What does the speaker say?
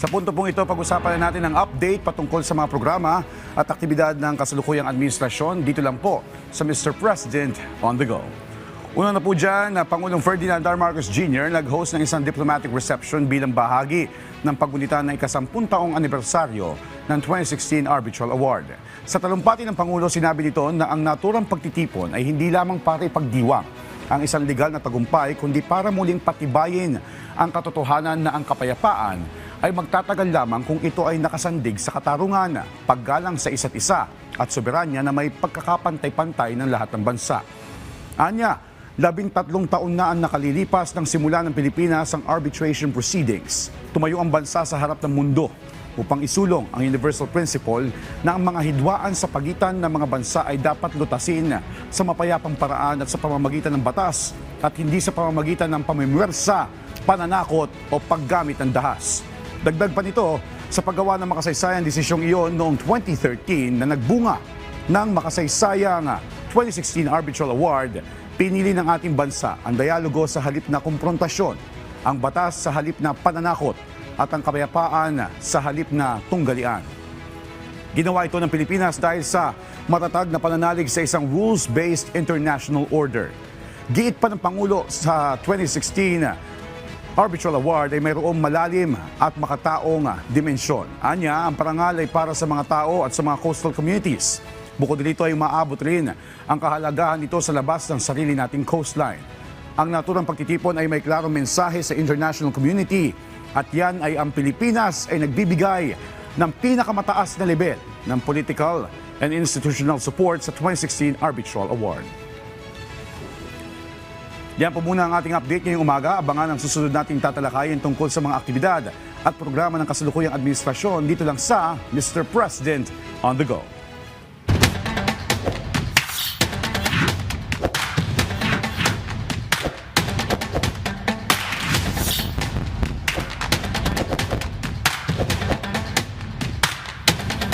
Sa punto pong ito, pag-usapan na natin ang update patungkol sa mga programa at aktibidad ng kasalukuyang administrasyon dito lang po sa Mr. President on the Go. Una na po dyan, Pangulong Ferdinand R. Marcos Jr. nag-host ng isang diplomatic reception bilang bahagi ng paggunita ng ika-10 taong anibersaryo ng 2016 Arbitral Award. Sa talumpati ng Pangulo, sinabi nito na ang naturang pagtitipon ay hindi lamang para ipagdiwang ang isang legal na tagumpay, kundi para muling patibayin ang katotohanan na ang kapayapaan ay magtatagal lamang kung ito ay nakasandig sa katarungan, paggalang sa isa't isa at soberanya na may pagkakapantay-pantay ng lahat ng bansa. Anya, 13 taon na ang nakalilipas ng simula ng Pilipinas ang arbitration proceedings. Tumayo ang bansa sa harap ng mundo upang isulong ang universal principle na ang mga hidwaan sa pagitan ng mga bansa ay dapat lutasin sa mapayapang paraan at sa pamamagitan ng batas at hindi sa pamamagitan ng pamimwersa, pananakot o paggamit ng dahas. Dagdag pa nito, sa paggawa ng makasaysayang desisyong iyon noong 2013 na nagbunga ng makasaysayang 2016 Arbitral Award, pinili ng ating bansa ang dialogo sa halip na komprontasyon, ang batas sa halip na pananakot at ang kapayapaan sa halip na tunggalian. Ginawa ito ng Pilipinas dahil sa matatag na pananalig sa isang rules-based international order. Giit pa ng Pangulo sa 2016 Arbitral Award ay mayroong malalim at makataong dimensyon. Anya, ang parangal ay para sa mga tao at sa mga coastal communities. Bukod dito ay maabot rin ang kahalagahan nito sa labas ng sarili nating coastline. Ang naturang pagtitipon ay may klarong mensahe sa international community at yan ay ang Pilipinas ay nagbibigay ng pinakamataas na level ng political and institutional support sa 2016 Arbitral Award. Yan po muna ang ating update ngayong umaga. Abangan ang susunod nating tatalakayin tungkol sa mga aktibidad at programa ng kasalukuyang administrasyon dito lang sa Mr. President on the Go.